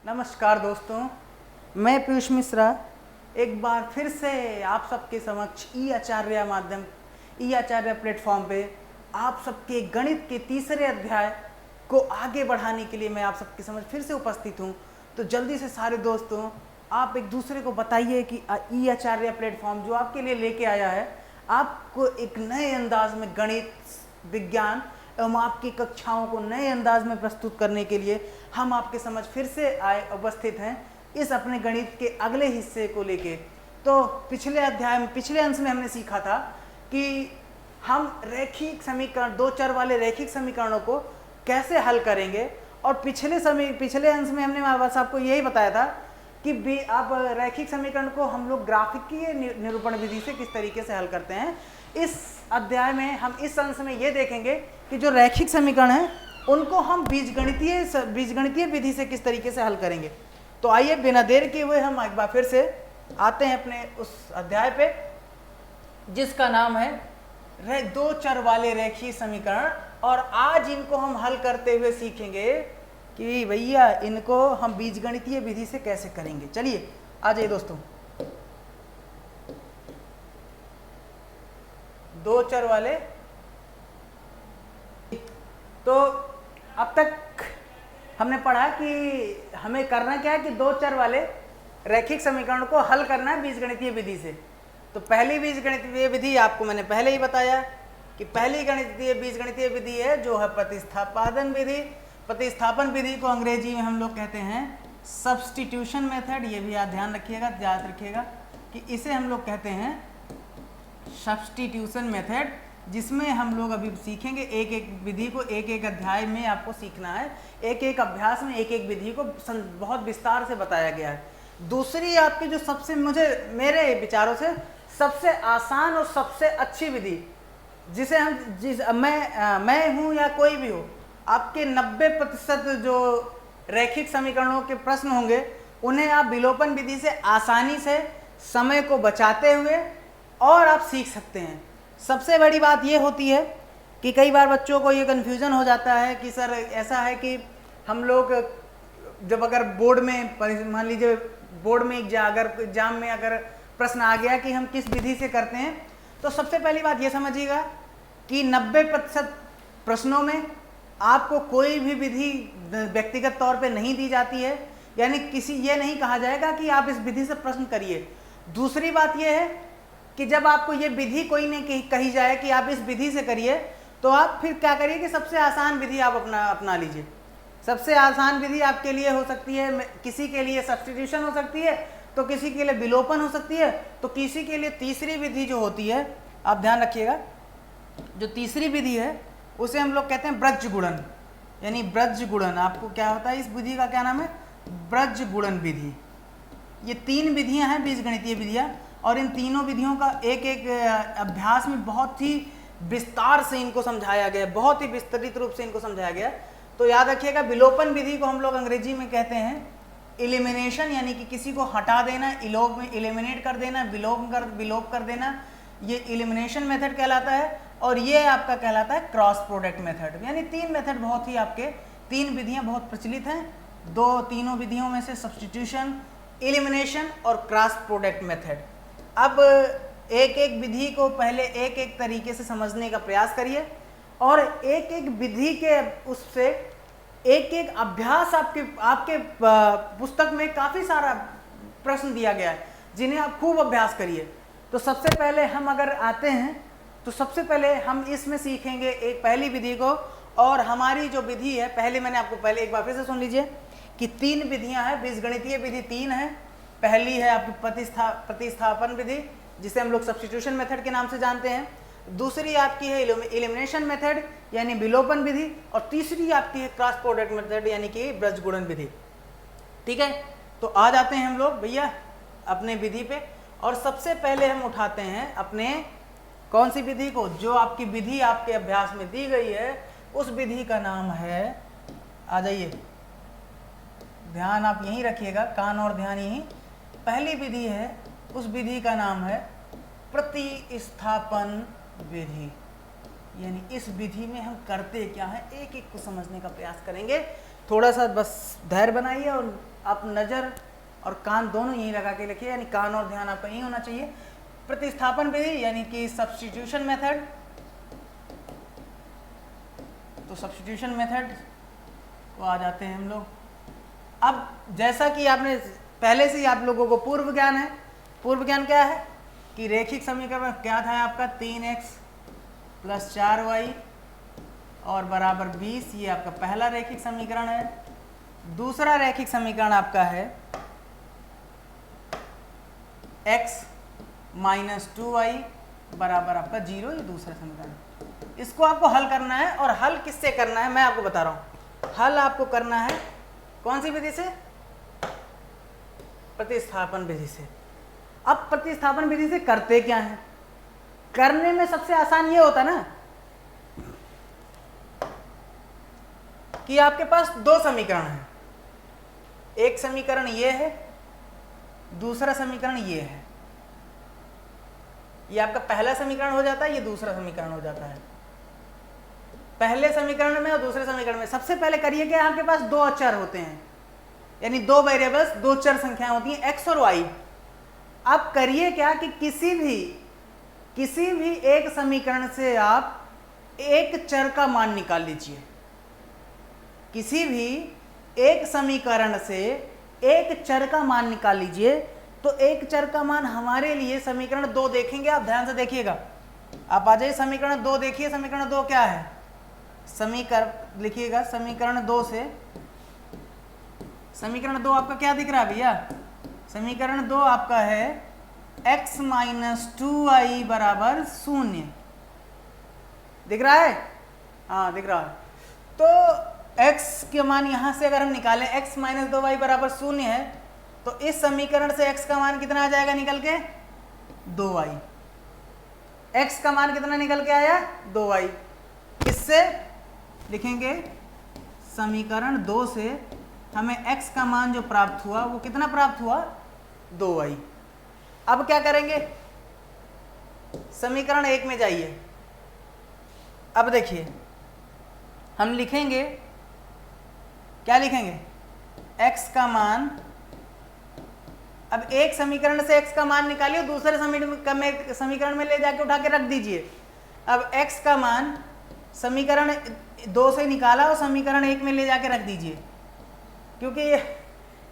नमस्कार दोस्तों, मैं पीयूष मिश्रा एक बार फिर से आप सबके समक्ष ई आचार्य प्लेटफॉर्म पे आप सबके गणित के तीसरे अध्याय को आगे बढ़ाने के लिए मैं आप सबके समक्ष फिर से उपस्थित हूँ। तो जल्दी से सारे दोस्तों आप एक दूसरे को बताइए कि ई आचार्य प्लेटफॉर्म जो आपके लिए लेके आया है, आपको एक नए अंदाज में गणित, विज्ञान एवं आपकी कक्षाओं को नए अंदाज में प्रस्तुत करने के लिए हम आपके समझ फिर से उपस्थित हैं इस अपने गणित के अगले हिस्से को लेके। तो पिछले अध्याय में, पिछले अंश में हमने सीखा था कि हम रैखिक समीकरण, दो चर वाले रैखिक समीकरणों को कैसे हल करेंगे। और पिछले अंश में हमने बस आपको यही बताया था कि आप रैखिक समीकरण को हम लोग ग्राफिकीय निरूपण विधि से किस तरीके से हल करते हैं। इस अध्याय में हम इस अंश में ये देखेंगे कि जो रैखिक समीकरण है उनको हम बीजगणितीय विधि से किस तरीके से हल करेंगे। तो आइए बिना देर किए हुए हम एक बार फिर से आते हैं अपने उस अध्याय पे जिसका नाम है दो चर वाले रैखिक समीकरण। और आज इनको हम हल करते हुए सीखेंगे कि भैया इनको हम बीजगणितीय विधि से कैसे करेंगे। चलिए आ जाइए दोस्तों, दो चर वाले। तो अब तक हमने पढ़ा कि हमें करना क्या है कि दो चर वाले रैखिक समीकरण को हल करना है बीजगणितीय विधि से। तो पहली बीजगणितीय विधि आपको मैंने पहले ही बताया कि पहली बीजगणितीय विधि है जो है प्रतिस्थापन विधि। प्रतिस्थापन विधि को अंग्रेजी में हम लोग कहते हैं सब्स्टिट्यूशन मेथड। ये भी आप ध्यान रखिएगा, याद रखिएगा कि इसे हम लोग कहते हैं सब्स्टिट्यूशन मेथड, जिसमें हम लोग अभी सीखेंगे एक एक विधि को। एक एक अध्याय में आपको सीखना है, एक एक अभ्यास में एक एक विधि को बहुत विस्तार से बताया गया है। दूसरी आपकी जो सबसे मेरे विचारों से सबसे आसान और सबसे अच्छी विधि जिसे हम मैं हूँ या कोई भी हो, आपके 90% जो रैखिक समीकरणों के प्रश्न होंगे उन्हें आप विलोपन विधि से आसानी से समय को बचाते हुए और आप सीख सकते हैं। सबसे बड़ी बात ये होती है कि कई बार बच्चों को ये कन्फ्यूज़न हो जाता है कि सर ऐसा है कि हम लोग जब अगर बोर्ड में, मान लीजिए बोर्ड में एग्जाम में अगर प्रश्न आ गया कि हम किस विधि से करते हैं, तो सबसे पहली बात ये समझिएगा कि 90% प्रश्नों में आपको कोई भी विधि व्यक्तिगत तौर पे नहीं दी जाती है। यानी ये नहीं कहा जाएगा कि आप इस विधि से प्रश्न करिए। दूसरी बात ये है कि जब आपको ये विधि कोई नहीं कही जाए कि आप इस विधि से करिए, तो आप फिर क्या करिए कि सबसे आसान विधि आप अपना लीजिए। सबसे आसान विधि आपके लिए हो सकती है, किसी के लिए सब्स्टिट्यूशन हो सकती है, तो किसी के लिए विलोपन हो सकती है, तो किसी के लिए तीसरी विधि जो होती है, आप ध्यान रखिएगा, जो तीसरी विधि है उसे हम लोग कहते हैं ब्रज गुणन। यानी ब्रज गुणन आपको क्या होता है, इस विधि का क्या नाम है, ब्रज गुणन विधि। ये तीन विधियां हैं बीजगणितीय विधियां, और इन तीनों विधियों का एक एक अभ्यास में बहुत ही विस्तार से इनको समझाया गया, बहुत ही विस्तृत रूप से इनको समझाया गया। तो याद रखिएगा, विलोपन विधि को हम लोग अंग्रेजी में कहते हैं इलिमिनेशन, यानी कि किसी को हटा देना, इलिमिनेट कर देना, विलोप कर देना, ये इलिमिनेशन मेथड कहलाता है। और ये आपका कहलाता है क्रॉस प्रोडक्ट मेथड। यानी तीन मेथड बहुत ही आपके, तीन विधियां बहुत प्रचलित हैं। तीनों विधियों में से सब्स्टिट्यूशन, इलिमिनेशन और क्रॉस प्रोडक्ट मेथड। अब एक एक विधि को पहले एक एक तरीके से समझने का प्रयास करिए, और एक एक विधि के उससे एक एक अभ्यास आपके पुस्तक में काफ़ी सारा प्रश्न दिया गया है जिन्हें आप खूब अभ्यास करिए। तो सबसे पहले हम अगर आते हैं तो सबसे पहले हम इसमें सीखेंगे एक पहली विधि को। और हमारी जो विधि है, पहले मैंने आपको पहले एक बार फिर से सुन लीजिए कि तीन विधियां हैं, बीजगणितीय विधि तीन है। पहली है आपकी प्रतिस्थापन विधि, जिसे हम लोग सब्स्टिट्यूशन मेथड के नाम से जानते हैं। दूसरी आपकी है इलिमिनेशन मेथड यानी विलोपन विधि, और तीसरी आपकी है क्रॉस प्रोडक्ट मेथड यानी कि ब्रज गुणन विधि। ठीक है, तो आ जाते हैं हम लोग भैया अपने विधि पे। और सबसे पहले हम उठाते हैं अपने कौन सी विधि को, जो आपकी विधि आपके अभ्यास में दी गई है, उस विधि का नाम है, आ जाइए, ध्यान आप यहीं रखिएगा, कान और ध्यान यहीं। पहली विधि है, उस विधि का नाम है प्रतिस्थापन विधि। यानी इस विधि में हम करते क्या है, एक एक को समझने का प्रयास करेंगे। थोड़ा सा बस धैर्य बनाइए और आप नज़र और कान दोनों यहीं लगा के लिखिए, यानी कान और ध्यान आपका यहीं होना चाहिए। प्रतिस्थापन विधि यानी कि सब्स्टिट्यूशन मेथड, तो सब्स्टिट्यूशन मेथड को आ जाते हैं हम लोग। अब जैसा कि आपने पहले से ही आप लोगों को पूर्व ज्ञान है, पूर्व ज्ञान क्या है कि रैखिक समीकरण क्या था आपका 3x + 4y और बराबर 20, ये आपका पहला रैखिक समीकरण है। दूसरा रैखिक समीकरण आपका है x - 2y बराबर आपका 0, ये दूसरा समीकरण। इसको आपको हल करना है, और हल किससे करना है मैं आपको बता रहा हूँ। हल आपको करना है कौन सी विधि से? प्रतिस्थापन विधि से। अब प्रतिस्थापन विधि से करते क्या है? करने में सबसे आसान ये होता ना कि आपके पास दो समीकरण हैं, एक समीकरण ये है, दूसरा समीकरण ये है। ये आपका पहला समीकरण हो जाता है, ये दूसरा समीकरण हो जाता है। पहले समीकरण में और दूसरे समीकरण में सबसे पहले करिए कि आपके पास दो अचर होते हैं, यानी दो वेरिएबल्स, दो चर संख्याएं होती हैं x और y। आप करिए क्या कि किसी भी एक समीकरण से आप एक चर का मान निकाल लीजिए। किसी भी एक समीकरण से एक चर का मान निकाल लीजिए। तो एक चर का मान हमारे लिए समीकरण 2 देखेंगे, आप ध्यान से देखिएगा। आप आ जाइए समीकरण 2 देखिए। समीकरण 2 क्या है? समीकरण लिखिएगा, समीकरण 2 से, समीकरण 2 आपका क्या दिख रहा है भैया? समीकरण 2 आपका है x - 2y बराबर 0, दिख रहा है? हाँ दिख रहा है। तो x के मान यहां से अगर हम निकालें, x - 2y बराबर 0 है, तो इस समीकरण से x का मान कितना आ जाएगा निकल के? 2y। x का मान कितना निकल के आया? 2y। इससे लिखेंगे समीकरण 2 से हमें x का मान जो प्राप्त हुआ वो कितना प्राप्त हुआ? 2y। अब क्या करेंगे? समीकरण 1 में जाइए। अब देखिए हम लिखेंगे, क्या लिखेंगे? x का मान, अब एक समीकरण से x का मान निकालिए, दूसरे समीकरण में ले जाके उठा के रख दीजिए। अब x का मान समीकरण 2 से निकाला और समीकरण 1 में ले जाके रख दीजिए, क्योंकि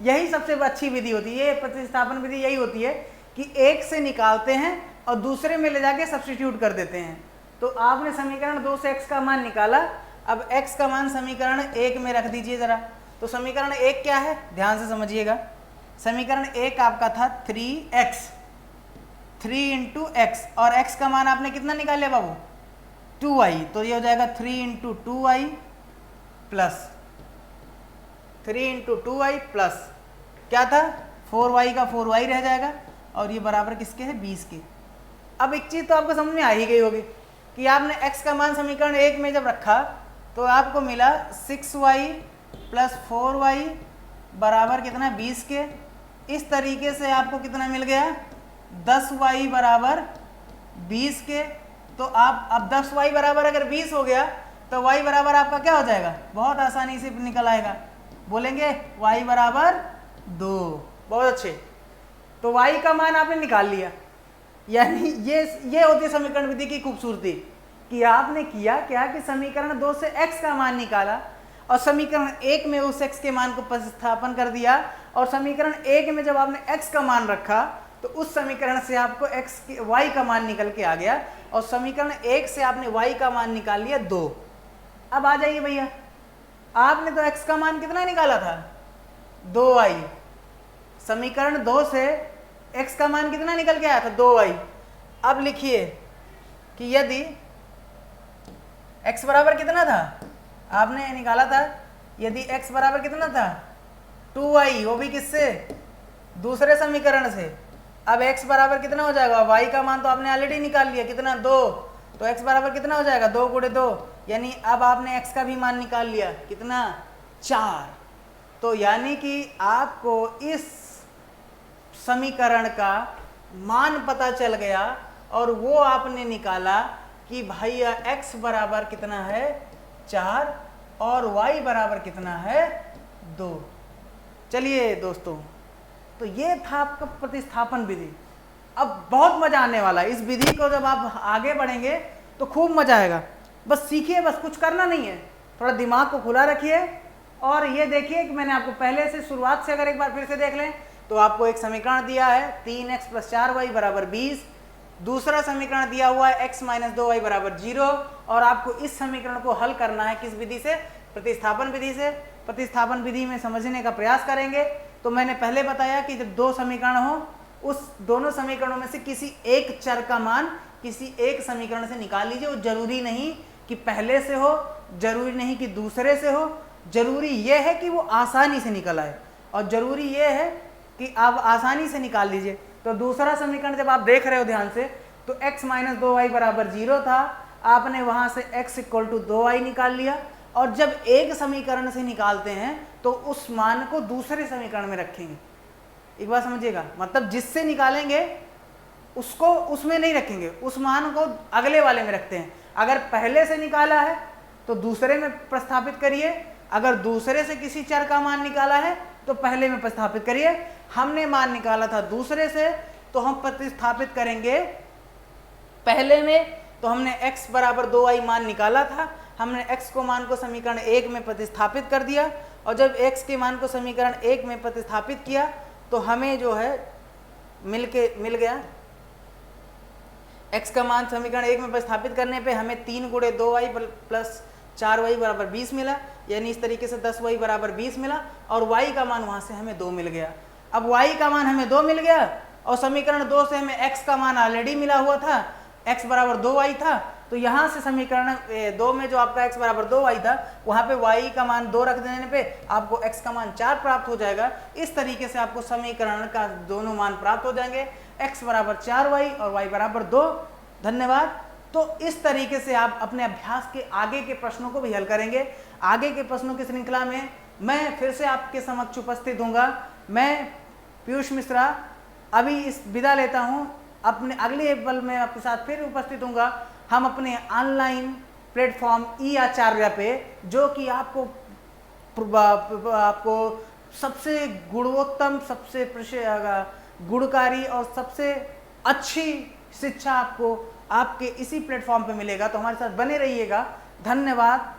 यही सबसे अच्छी विधि होती है। प्रतिस्थापन विधि यही होती है कि एक से निकालते हैं और दूसरे में ले जाके सब्स्टिट्यूट कर देते हैं। तो आपने समीकरण 2 से x का मान निकाला, अब x का मान समीकरण 1 में रख दीजिए जरा। तो समीकरण 1 क्या है? ध्यान से समझिएगा। समीकरण 1 आपका था 3x, 3 × x, और x का मान आपने कितना निकाले बाबू? 2y। तो ये हो जाएगा 3 × 2y प्लस 3 × 2y प्लस क्या था? 4y का 4y रह जाएगा, और ये बराबर किसके है? 20 के। अब एक चीज़ तो आपको समझ में आ ही गई होगी कि आपने x का मान समीकरण 1 में जब रखा तो आपको मिला 6y + 4y बराबर कितना? 20 के। इस तरीके से आपको कितना मिल गया? 10y बराबर 20 के। तो आप अब 10y बराबर अगर 20 हो गया तो y बराबर आपका क्या हो जाएगा? बहुत आसानी से निकल आएगा। बोलेंगे y बराबर 2। बहुत अच्छे। तो y का मान आपने निकाल लिया। यानी ये होती है समीकरण विधि की खूबसूरती कि आपने किया क्या कि समीकरण 2 से x का मान निकाला और समीकरण 1 में उस x के मान को प्रतिस्थापन कर दिया, और समीकरण 1 में जब आपने x का मान रखा तो उस समीकरण से आपको y का मान निकल के आ गया, और समीकरण 1 से आपने y का मान निकाल लिया 2। अब आ जाइए भैया, आपने तो x का मान कितना निकाला था? 2y। समीकरण 2 से x का मान कितना निकल के आया था? 2y। अब लिखिए कि यदि x बराबर कितना था आपने निकाला था, यदि x बराबर कितना था? 2y, वो भी किससे? दूसरे समीकरण से। अब x बराबर कितना हो जाएगा? y का मान तो आपने ऑलरेडी निकाल लिया, कितना? 2। तो x बराबर कितना हो जाएगा? 2 × 2, यानी अब आपने x का भी मान निकाल लिया, कितना? 4। तो यानी कि आपको इस समीकरण का मान पता चल गया, और वो आपने निकाला कि भैया x बराबर कितना है? 4, और y बराबर कितना है? 2। चलिए दोस्तों, तो ये था आपका प्रतिस्थापन विधि। अब बहुत मजा आने वाला है इस विधि को, जब आप आगे बढ़ेंगे तो खूब मजा आएगा। बस सीखिए, बस कुछ करना नहीं है, थोड़ा दिमाग को खुला रखिए। और ये देखिए कि मैंने आपको पहले से शुरुआत से अगर एक बार फिर से देख लें तो आपको एक समीकरण दिया है 3x + 4y = 20। दूसरा समीकरण दिया हुआ है x - 2y = 0। और आपको इस समीकरण को हल करना है किस विधि से? प्रतिस्थापन विधि से। प्रतिस्थापन विधि में समझने का प्रयास करेंगे। तो मैंने पहले बताया कि जब दो समीकरण हो, उस दोनों समीकरणों में से किसी एक चर का मान किसी एक समीकरण से निकाल लीजिए। वो जरूरी नहीं कि पहले से हो, जरूरी नहीं कि दूसरे से हो, जरूरी यह है कि वो आसानी से निकल आए, और जरूरी यह है कि आप आसानी से निकाल लीजिए। तो दूसरा समीकरण जब आप देख रहे हो ध्यान से, तो x - 2y = 0 था, आपने वहां से x = 2y निकाल लिया। और जब एक समीकरण से निकालते हैं तो उस मान को दूसरे समीकरण में रखेंगे। एक बात समझिएगा, मतलब जिससे निकालेंगे उसको उसमें नहीं रखेंगे, उस मान को अगले वाले में रखते हैं। अगर पहले से निकाला है तो दूसरे में प्रतिस्थापित करिए, अगर दूसरे से किसी चर का मान निकाला है तो पहले में प्रतिस्थापित करिए। हमने मान निकाला था दूसरे से, तो हम प्रतिस्थापित करेंगे पहले में। तो हमने x = 2y मान निकाला था, हमने x को मान को समीकरण 1 में प्रतिस्थापित कर दिया। और जब x के मान को समीकरण 1 में प्रतिस्थापित किया तो हमें जो है मिल गया x का मान समीकरण 1 में प्रतिस्थापित करने पे हमें 3 × 2y + 4y = 20 मिला, यानी इस तरीके से 10y = 20 मिला। और y का मान वहां से हमें 2 मिल गया। अब y का मान हमें 2 मिल गया और समीकरण 2 से हमें x का मान ऑलरेडी मिला हुआ था, x = 2y था। तो यहाँ से समीकरण 2 में जो आपका x = 2y था, वहाँ पे y का मान 2 रख देने पे आपको x का मान 4 प्राप्त हो जाएगा। इस तरीके से आपको समीकरण का दोनों मान प्राप्त हो जाएंगे, x = 4y और y = 2। धन्यवाद। तो इस तरीके से आप अपने अभ्यास के आगे के प्रश्नों को भी हल करेंगे। आगे के प्रश्नों की श्रृंखला में मैं फिर से आपके समक्ष उपस्थित होऊंगा। मैं पीयूष मिश्रा अभी इस विदा लेता हूं, अपने अगले पल में आपके साथ फिर उपस्थित होऊंगा। हम अपने ऑनलाइन प्लेटफॉर्म ई-आचार्य पे, जो कि आपको सबसे गुणवत्तम, सबसे गुणकारी और सबसे अच्छी शिक्षा आपको आपके इसी प्लेटफॉर्म पे मिलेगा। तो हमारे साथ बने रहिएगा। धन्यवाद।